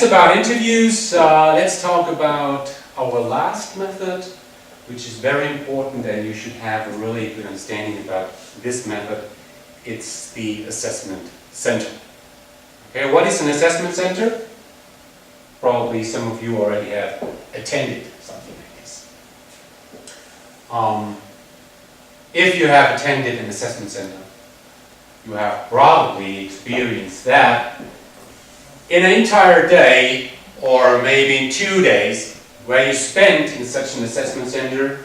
About interviews, let's talk about our last method, which is very important, and you should have a really good understanding about this method. It's the assessment center. Okay, what is an assessment center? Probably some of you already have attended something like this. If you have attended an assessment center, you have probably experienced that in an entire day, or maybe in 2 days, where you spent in such an assessment center,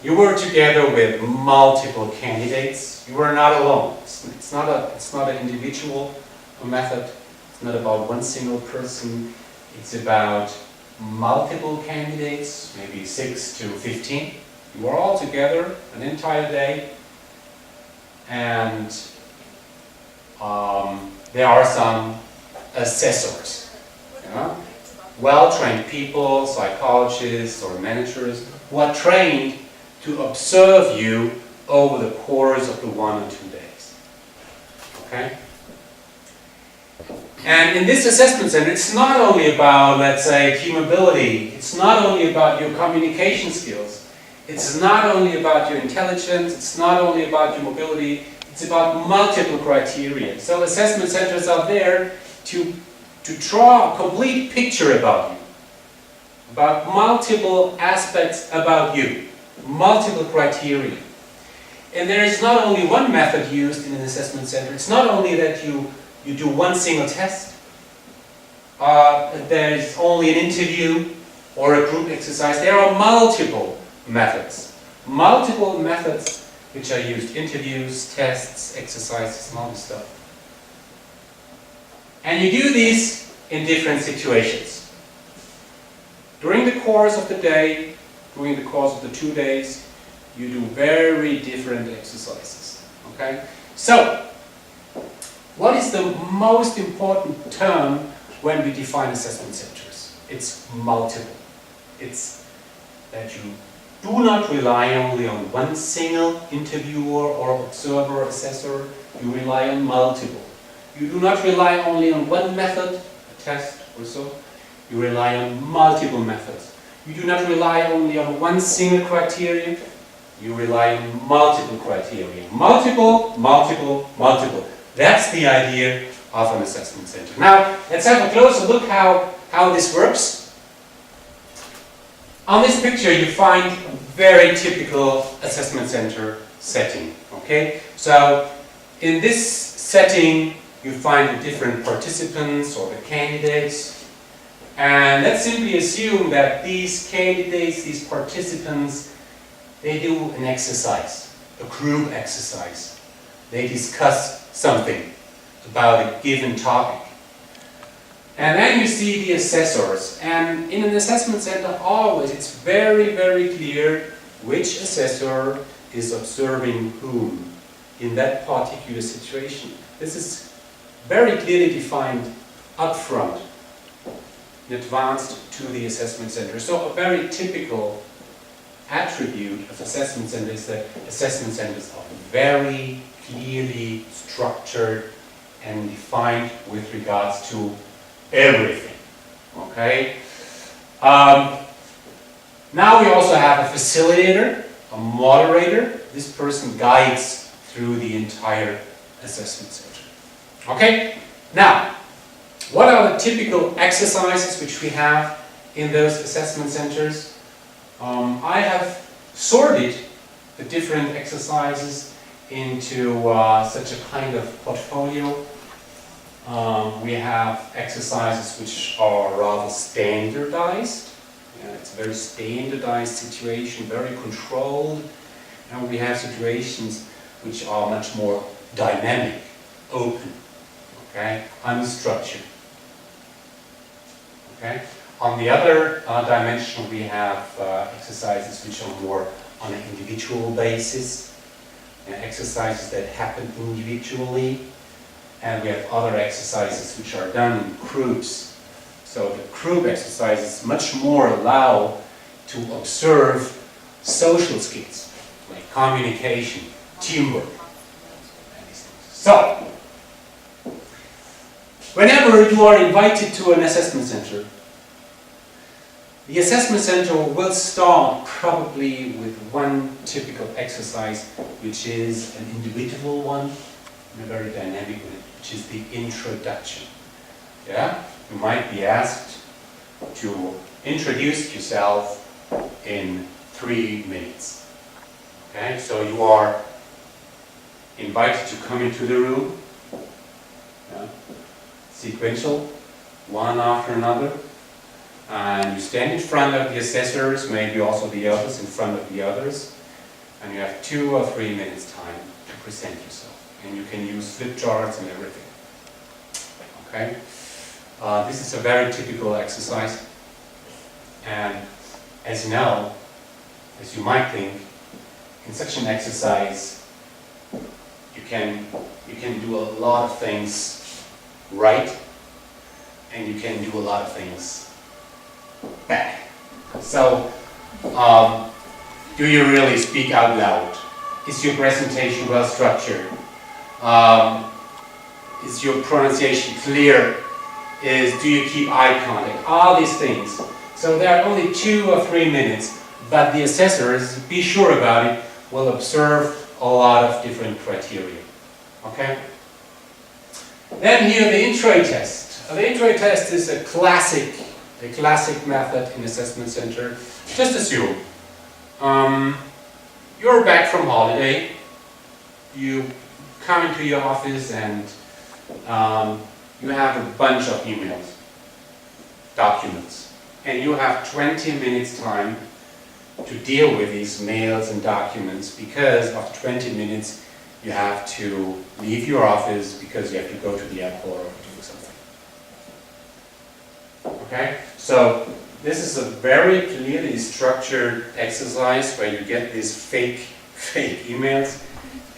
you were together with multiple candidates. You were not alone. It's not an individual method. It's not about one single person. It's about multiple candidates, maybe 6 to 15. You were all together an entire day, and there are some assessors, well-trained people, psychologists or managers who are trained to observe you over the course of the 1 or 2 days. Okay? And in this assessment center, it's not only about, let's say, team ability, it's not only about your communication skills, it's not only about your intelligence, it's not only about your mobility, it's about multiple criteria. So assessment centers are there to draw a complete picture about you, about multiple aspects about you, multiple criteria. And there is not only one method used in an assessment center. It's not only that you do one single test. There is only an interview or a group exercise. There are multiple methods. Multiple methods which are used. Interviews, tests, exercises, and all this stuff. And you do these in different situations. During the course of the day, during the course of the 2 days, you do very different exercises. Okay? So, what is the most important term when we define assessment centers? It's multiple. It's that you do not rely only on one single interviewer or observer or assessor, you rely on multiple. You do not rely only on one method, a test or so, you rely on multiple methods. You do not rely only on one single criterion, you rely on multiple criteria. Multiple, multiple, multiple. That's the idea of an assessment center. Now, let's have a closer look how this works. On this picture you find a very typical assessment center setting. Okay? So, in this setting you find the different participants or the candidates, and let's simply assume that these candidates, these participants, they do an exercise, a group exercise. They discuss something about a given topic. And then you see the assessors, and in an assessment center always it's very, very clear which assessor is observing whom in that particular situation. This is very clearly defined up front, in advance to the assessment center. So a very typical attribute of assessment centers is that assessment centers are very clearly structured and defined with regards to everything. Okay? Now we also have a facilitator, a moderator. This person guides through the entire assessment center. Okay? Now, what are the typical exercises which we have in those assessment centers? I have sorted the different exercises into such a kind of portfolio. We have exercises which are rather standardized. It's a very standardized situation, very controlled. And we have situations which are much more dynamic, open, okay, unstructured. Okay? On the other dimension, we have exercises which are more on an individual basis, exercises that happen individually, and we have other exercises which are done in groups. So the group exercises much more allow to observe social skills, like communication, teamwork, and these things. So, Whenever you are invited to an assessment center, the assessment center will start probably with one typical exercise, which is an individual one, and a very dynamic one, which is the introduction. Yeah? You might be asked to introduce yourself in 3 minutes. Okay? So you are invited to come into the room, yeah? Sequential, one after another, and you stand in front of the assessors, maybe also the others in front of the others, and you have 2 or 3 minutes time to present yourself. And you can use flip charts and everything. Okay? This is a very typical exercise, and as you know, as you might think, in such an exercise you can do a lot of things right, and you can do a lot of things bad. So, do you really speak out loud? Is your presentation well structured? Is your pronunciation clear? Do you keep eye contact? All these things. So there are only 2 or 3 minutes, but the assessors, be sure about it, will observe a lot of different criteria. Okay? Then here the intro test. The intro test is a classic method in assessment center. Just assume you're back from holiday, you come into your office and you have a bunch of emails, documents, and you have 20 minutes time to deal with these mails and documents, because after 20 minutes you have to leave your office because you have to go to the airport or do something. Okay? So this is a very clearly structured exercise where you get these fake emails,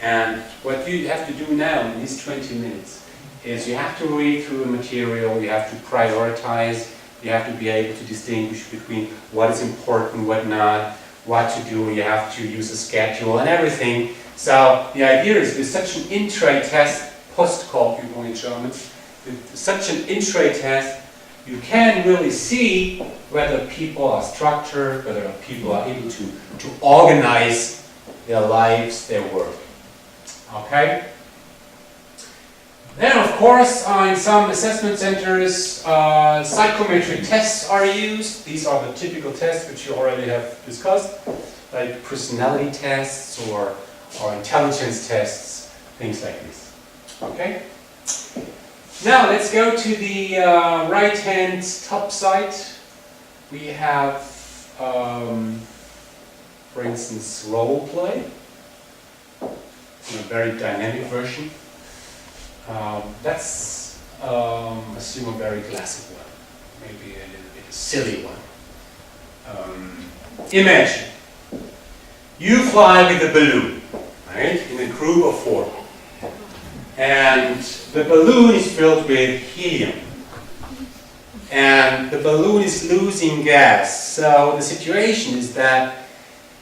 and what you have to do now in these 20 minutes is you have to read through the material, you have to prioritize, you have to be able to distinguish between what is important, what not, what to do, you have to use a schedule and everything. So the idea is with such an intro test, Postkalkübung in German, with such an intro test, you can really see whether people are structured, whether people are able to organize their lives, their work. Okay? Then, of course, in some assessment centers, psychometric tests are used. These are the typical tests which you already have discussed, like personality tests or intelligence tests, things like this. Okay? Now, let's go to the right-hand top side. We have, for instance, role play, in a very dynamic version. Let's assume a very classic one, maybe a little bit silly one. Imagine you fly with a balloon, right, in a group of 4, and the balloon is filled with helium, and the balloon is losing gas. So the situation is that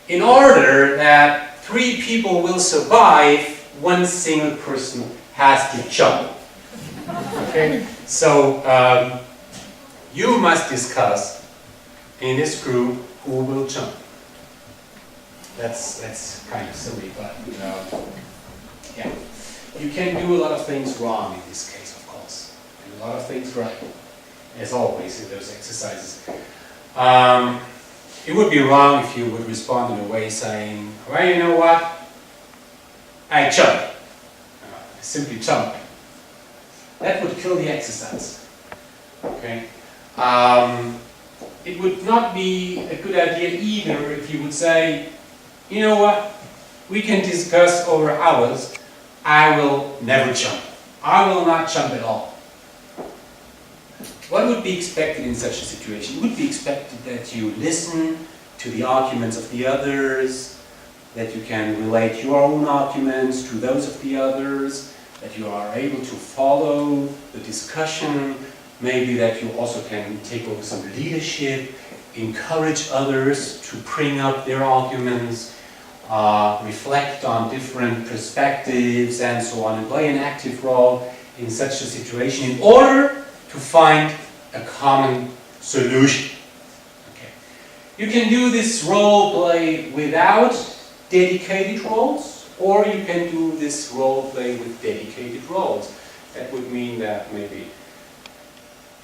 in order that 3 people will survive, 1 single person has to jump. Okay? So you must discuss in this group who will jump. That's kind of silly, but yeah. You can do a lot of things wrong in this case, of course, and a lot of things right, as always in those exercises. It would be wrong if you would respond in a way saying, well, you know what, I jump. Simply jump. That would kill the exercise. Okay? It would not be a good idea either if you would say, you know what, we can discuss over hours, I will never jump. I will not jump at all. What would be expected in such a situation? It would be expected that you listen to the arguments of the others, that you can relate your own arguments to those of the others, that you are able to follow the discussion, maybe that you also can take over some leadership, encourage others to bring up their arguments, reflect on different perspectives and so on, and play an active role in such a situation in order to find a common solution. Okay. You can do this role play without dedicated roles, or you can do this role play with dedicated roles. That would mean that maybe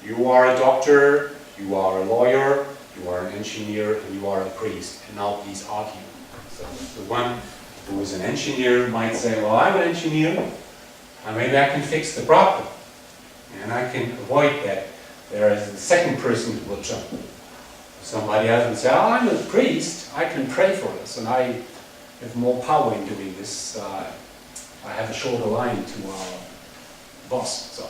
you are a doctor, you are a lawyer, you are an engineer, and you are a priest. And now please argue. So the one who is an engineer might say, well, I'm an engineer, and maybe I can fix the problem. And I can avoid that there is a second person who will jump. Somebody else will say, oh, I'm a priest, I can pray for us, and I have more power in doing this. I have a shorter line to our boss. So,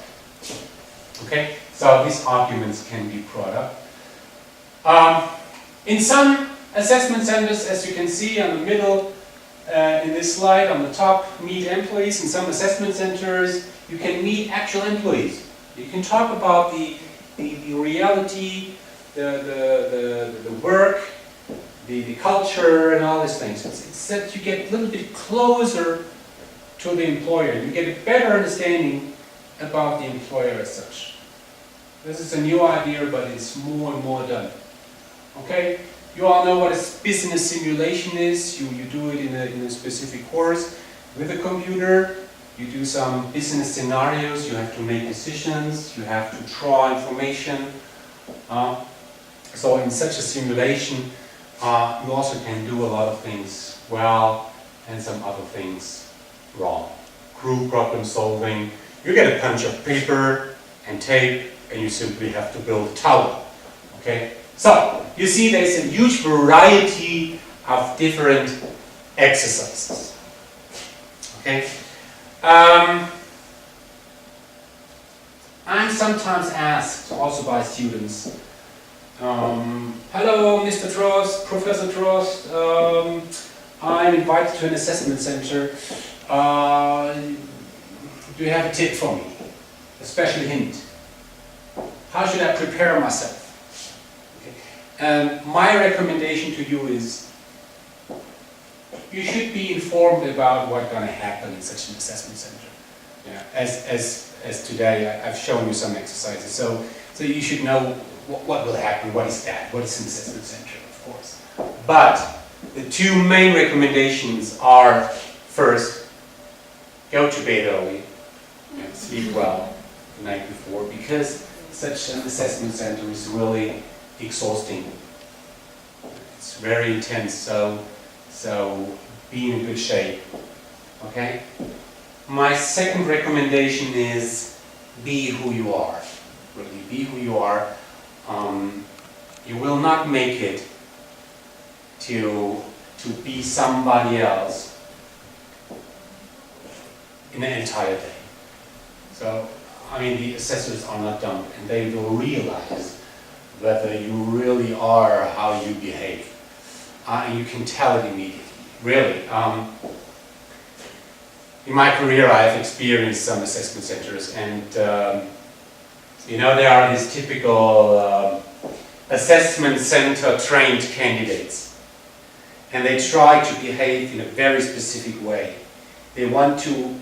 okay, so these arguments can be brought up. In some assessment centers, as you can see on the middle, in this slide, on the top, meet employees. In some assessment centers, you can meet actual employees. You can talk about the reality, the work, the culture, and all these things. It's that you get a little bit closer to the employer. You get a better understanding about the employer as such. This is a new idea, but it's more and more done. Okay? You all know what a business simulation is. You do it in a specific course with a computer. You do some business scenarios. You have to make decisions. You have to draw information. So in such a simulation, you also can do a lot of things well and some other things wrong. Group problem solving. You get a bunch of paper and tape, and you simply have to build a tower. Okay? So, you see there's a huge variety of different exercises. Okay? I'm sometimes asked, also by students, hello, Mr. Trost, Professor Trost, I'm invited to an assessment center. Do you have a tip for me? A special hint? How should I prepare myself? My recommendation to you is you should be informed about what's going to happen in such an assessment center. Yeah, as today I've shown you some exercises, so you should know what will happen, what is that, what is an assessment center, of course. But the two main recommendations are, first, go to bed early and sleep well the night before, because such an assessment center is really exhausting. It's very intense, so be in good shape. Okay? My second recommendation is be who you are. Really, be who you are. You will not make it to be somebody else in an entire day. So, I mean, the assessors are not dumb, and they will realize whether you really are how you behave. And you can tell it immediately. Really. In my career, I've experienced some assessment centers, and there are these typical assessment center trained candidates, and they try to behave in a very specific way. They want to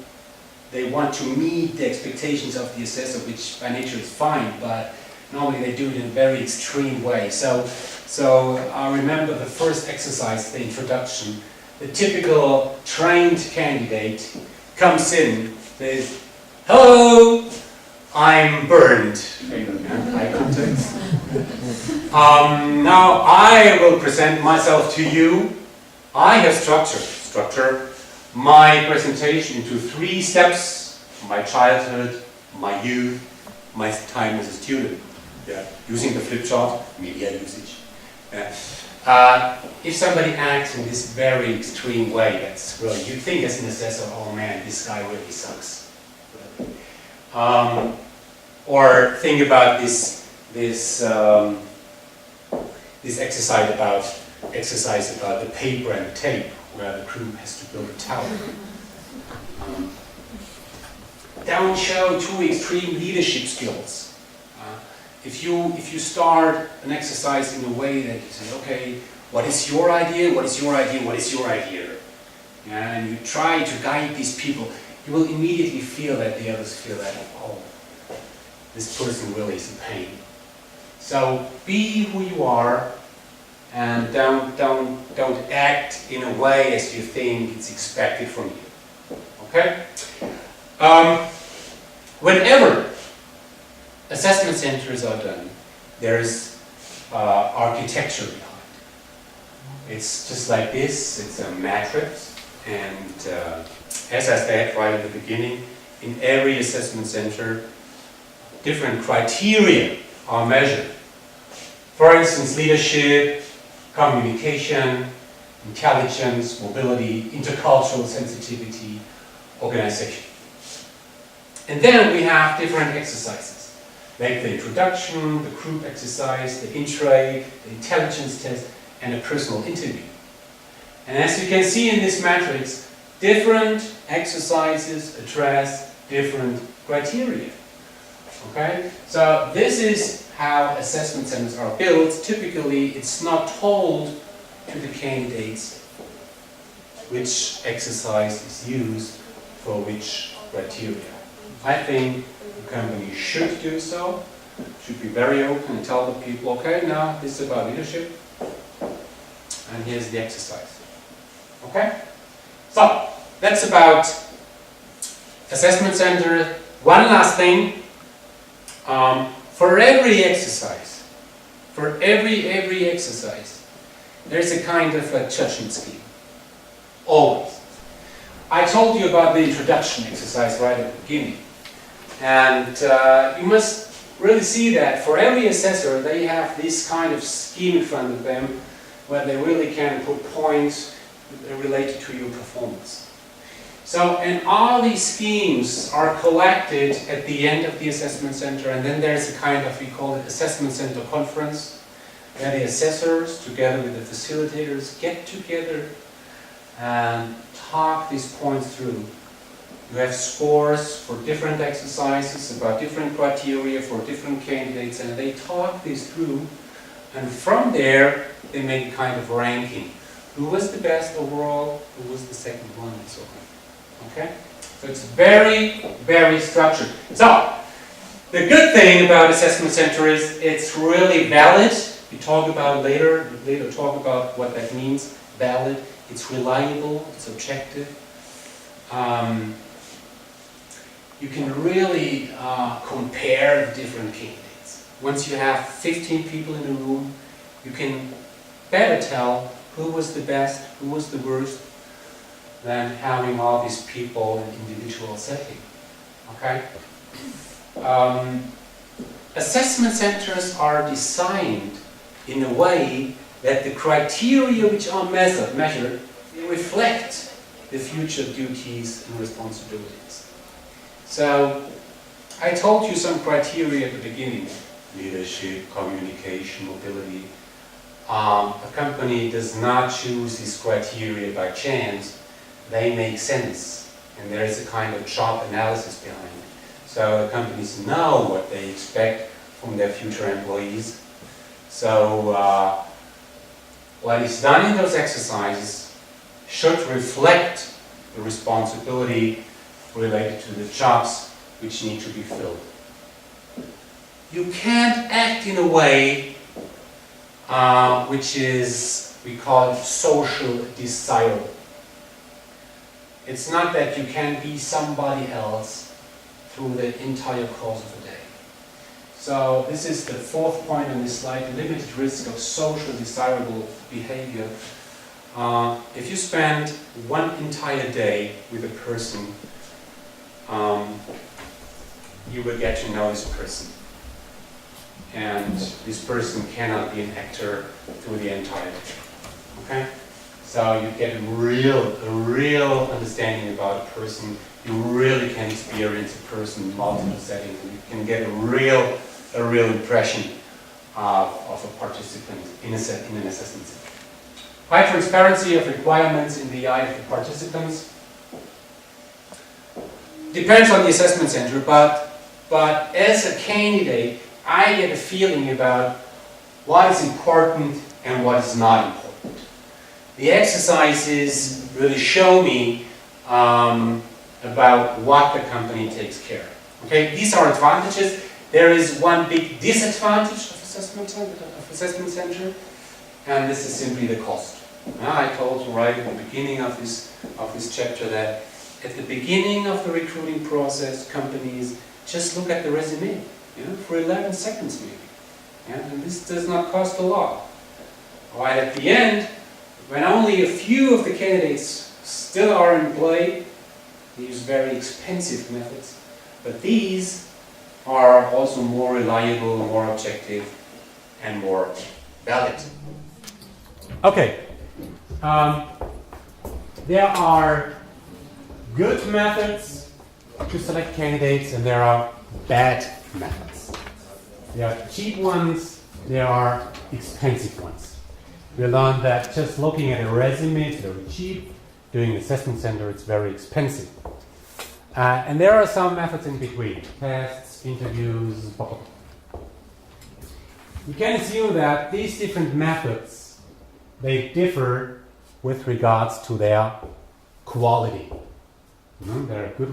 meet the expectations of the assessor, which by nature is fine, but normally they do it in a very extreme way. So I remember the first exercise, the introduction. The typical trained candidate comes in, says, hello, I'm burned. Eye contact. Now I will present myself to you. I have structured my presentation into 3 steps: my childhood, my youth, my time as a student. Yeah. Using the flip chart, media usage. If somebody acts in this very extreme way, that's really, you think as an assessor, oh man, this guy really sucks. Or think about this exercise about the paper and tape, where the crew has to build a tower. Don't show too extreme leadership skills. If you start an exercise in a way that you say, okay, what is your idea? What is your idea? What is your idea? And you try to guide these people. you will immediately feel that the others feel that, oh, this person really is in pain. So be who you are, and don't act in a way as you think it's expected from you. Okay? Whenever assessment centers are done, there is architecture behind. It's just like this. It's a matrix, and as I said right at the beginning, in every assessment center, different criteria are measured. For instance, leadership, communication, intelligence, mobility, intercultural sensitivity, organization. And then we have different exercises, like the introduction, the group exercise, the intro, the intelligence test, and a personal interview. And as you can see in this matrix, different exercises address different criteria. Okay? So this is how assessment centers are built. Typically, it's not told to the candidates which exercise is used for which criteria. I think the company should do so, should be very open and tell the people, okay, now this is about leadership, and here's the exercise. Okay? So, that's about assessment center. One last thing. For every exercise, there's a kind of a judgment scheme. Always. I told you about the introduction exercise right at the beginning. And you must really see that for every assessor, they have this kind of scheme in front of them where they really can put points related to your performance. So, and all these schemes are collected at the end of the assessment center, and then there's a kind of, we call it assessment center conference, where the assessors, together with the facilitators, get together and talk these points through. You have scores for different exercises, about different criteria for different candidates, and they talk these through, and from there, they make a kind of ranking. Who was the best overall? Who was the second one? And so on. Okay? So it's very, very structured. So, the good thing about assessment center is it's really valid. We talk about it later. We later talk about what that means. Valid. It's reliable. It's objective. You can really compare the different candidates. Once you have 15 people in a room, you can better tell who was the best, who was the worst, than having all these people in individual setting. Okay? Assessment centers are designed in a way that the criteria which are measured reflect the future duties and responsibilities. So, I told you some criteria at the beginning: leadership, communication, mobility. A company does not choose these criteria by chance. They make sense, and there is a kind of job analysis behind it. So the companies know what they expect from their future employees. So what is done in those exercises should reflect the responsibility related to the jobs which need to be filled. You can't act in a way which is, we call it social desirable. It's not that you can be somebody else through the entire course of the day. So this is the fourth point on this slide, the limited risk of social desirable behavior. If you spend one entire day with a person, you will get to know this person. And this person cannot be an actor through the entire day. Okay? So you get a real understanding about a person. You really can experience a person in multiple settings. You can get a real impression of a participant in an assessment center. High transparency of requirements in the eye of the participants. Depends on the assessment center, but as a candidate, I get a feeling about what is important and what is not important. The exercises really show me a about what the company takes care of. Okay, these are advantages. There is one big disadvantage of assessment center, and this is simply the cost. I told you right at the beginning of this chapter that at the beginning of the recruiting process, companies just look at the resume, for 11 seconds maybe, and this does not cost a lot. Right at the end, when only a few of the candidates still are in play, they use very expensive methods, but these are also more reliable, more objective, and more valid. Okay. There are good methods to select candidates, and there are bad methods. There are cheap ones, there are expensive ones. We learned that just looking at a resume is very cheap, doing an assessment center it's very expensive. And there are some methods in between, tests, interviews, blah, blah, blah. You can assume that these different methods, they differ with regards to their quality. There are good